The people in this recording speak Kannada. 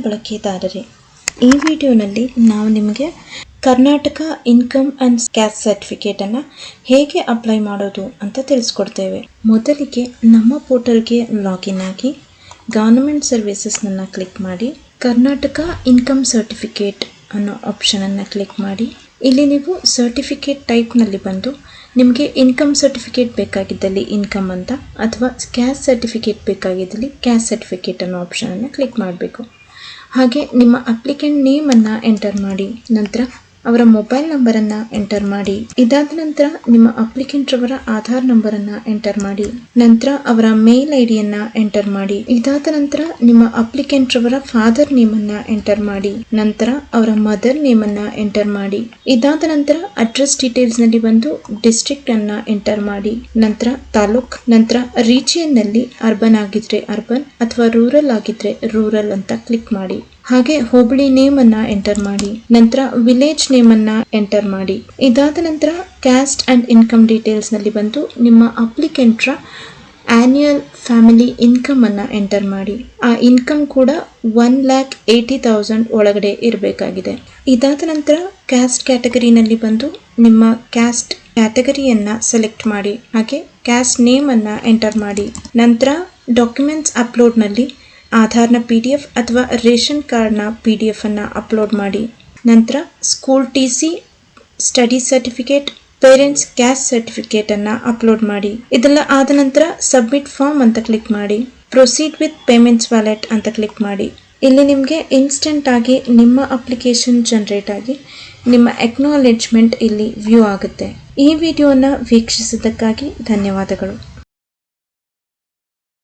ಬಳಕೆದಾರರೇ, ಈ ವಿಡಿಯೋನಲ್ಲಿ ನಾವು ನಿಮಗೆ Karnataka income and caste certificate ಅನ್ನು ಹೇಗೆ ಅಪ್ಲೈ ಮಾಡೋದು ಅಂತ ತಿಳಿಸ್ಕೊಡ್ತೇವೆ. ಮೊದಲಿಗೆ ನಮ್ಮ ಪೋರ್ಟಲ್ಗೆ ಲಾಗಿನ್ ಆಗಿ ಗವರ್ನಮೆಂಟ್ ಸರ್ವಿಸಸ್ನನ್ನು ಕ್ಲಿಕ್ ಮಾಡಿ ಕರ್ನಾಟಕ ಇನ್ಕಮ್ ಸರ್ಟಿಫಿಕೇಟ್ ಅನ್ನೋ ಆಪ್ಷನನ್ನು ಕ್ಲಿಕ್ ಮಾಡಿ ಇಲ್ಲಿ ನೀವು ಸರ್ಟಿಫಿಕೇಟ್ ಟೈಪ್ನಲ್ಲಿ ಬಂದು ನಿಮಗೆ ಇನ್ಕಮ್ ಸರ್ಟಿಫಿಕೇಟ್ ಬೇಕಾಗಿದ್ದಲ್ಲಿ ಇನ್ಕಮ್ ಅಂತ ಅಥವಾ ಕ್ಯಾಸ್ಟ್ ಸರ್ಟಿಫಿಕೇಟ್ ಬೇಕಾಗಿದ್ದಲ್ಲಿ ಕ್ಯಾಸ್ಟ್ ಸರ್ಟಿಫಿಕೇಟ್ ಅನ್ನೋ ಆಪ್ಷನನ್ನು ಕ್ಲಿಕ್ ಮಾಡಬೇಕು. ಹಾಗೆ ನಿಮ್ಮ ಅಪ್ಲಿಕೆಂಟ್ ನೇಮನ್ನು ಎಂಟರ್ ಮಾಡಿ, ನಂತರ ಅವರ ಮೊಬೈಲ್ ನಂಬರನ್ನು ಎಂಟರ್ ಮಾಡಿ, ಇದಾದ ನಂತರ ನಿಮ್ಮ ಅಪ್ಲಿಕೆಂಟ್ ರವರ ಆಧಾರ್ ನಂಬರನ್ನು ಎಂಟರ್ ಮಾಡಿ, ನಂತರ ಅವರ ಮೇಲ್ ಐಡಿಯನ್ನು ಎಂಟರ್ ಮಾಡಿ, ಇದಾದ ನಂತರ ನಿಮ್ಮ ಅಪ್ಲಿಕೆಂಟ್ ರವರ ಫಾದರ್ ನೇಮನ್ನು ಎಂಟರ್ ಮಾಡಿ, ನಂತರ ಅವರ ಮದರ್ ನೇಮನ್ನು ಎಂಟರ್ ಮಾಡಿ, ಇದಾದ ನಂತರ ಅಡ್ರೆಸ್ ಡೀಟೇಲ್ಸ್ ನಲ್ಲಿ ಬಂದು ಡಿಸ್ಟ್ರಿಕ್ಟ್ ಅನ್ನ ಎಂಟರ್ ಮಾಡಿ, ನಂತರ ತಾಲೂಕ್, ನಂತರ ರೀಜಿಯನ್ ನಲ್ಲಿ ಅರ್ಬನ್ ಆಗಿದ್ರೆ ಅರ್ಬನ್ ಅಥವಾ ರೂರಲ್ ಆಗಿದ್ರೆ ರೂರಲ್ ಅಂತ ಕ್ಲಿಕ್ ಮಾಡಿ. ಹಾಗೆ ಹೋಬಳಿ ನೇಮ್ ಅನ್ನ ಎಂಟರ್ ಮಾಡಿ, ನಂತರ ವಿಲೇಜ್ ನೇಮ್ ಅನ್ನ ಎಂಟರ್ ಮಾಡಿ, ಇದಾದ ನಂತರ ಕ್ಯಾಸ್ಟ್ ಅಂಡ್ ಇನ್ಕಮ್ ಡೀಟೇಲ್ಸ್ ನಲ್ಲಿ ಬಂದು ನಿಮ್ಮ ಅಪ್ಲಿಕೆಂಟ್ ರ ಆನ್ಯುಯಲ್ ಫ್ಯಾಮಿಲಿ ಇನ್ಕಮ್ ಅನ್ನ ಎಂಟರ್ ಮಾಡಿ. ಆ ಇನ್ಕಮ್ ಕೂಡ 1,80,000 ಒಳಗಡೆ ಇರಬೇಕಾಗಿದೆ. ಇದಾದ ನಂತರ ಕ್ಯಾಸ್ಟ್ ಕ್ಯಾಟಗರಿನಲ್ಲಿ ಬಂದು ನಿಮ್ಮ ಕ್ಯಾಸ್ಟ್ ಕ್ಯಾಟಗರಿಯನ್ನ ಸೆಲೆಕ್ಟ್ ಮಾಡಿ, ಹಾಗೆ ಕ್ಯಾಸ್ಟ್ ನೇಮ್ ಅನ್ನ ಎಂಟರ್ ಮಾಡಿ, ನಂತರ ಡಾಕ್ಯುಮೆಂಟ್ಸ್ ಅಪ್ಲೋಡ್ ನಲ್ಲಿ ಆಧಾರ್ನ PDF ಅಥವಾ ರೇಷನ್ ಕಾರ್ಡ್ನ PDF ಅನ್ನು ಅಪ್ಲೋಡ್ ಮಾಡಿ, ನಂತರ school TC, study certificate, parents caste certificate ಅನ್ನು ಅಪ್ಲೋಡ್ ಮಾಡಿ. ಇದೆಲ್ಲ ಆದ ನಂತರ ಸಬ್ಮಿಟ್ ಫಾರ್ಮ್ ಅಂತ ಕ್ಲಿಕ್ ಮಾಡಿ, ಪ್ರೊಸೀಡ್ ವಿತ್ ಪೇಮೆಂಟ್ಸ್ ವ್ಯಾಲೆಟ್ ಅಂತ ಕ್ಲಿಕ್ ಮಾಡಿ. ಇಲ್ಲಿ ನಿಮಗೆ ಇನ್ಸ್ಟೆಂಟ್ ಆಗಿ ನಿಮ್ಮ ಅಪ್ಲಿಕೇಶನ್ ಜನರೇಟ್ ಆಗಿ ನಿಮ್ಮ ಅಕ್ನಾಲೆಜ್ಮೆಂಟ್ ಇಲ್ಲಿ ವ್ಯೂ ಆಗುತ್ತೆ. ಈ ವಿಡಿಯೋನ ವೀಕ್ಷಿಸಿದ್ದಕ್ಕಾಗಿ ಧನ್ಯವಾದಗಳು.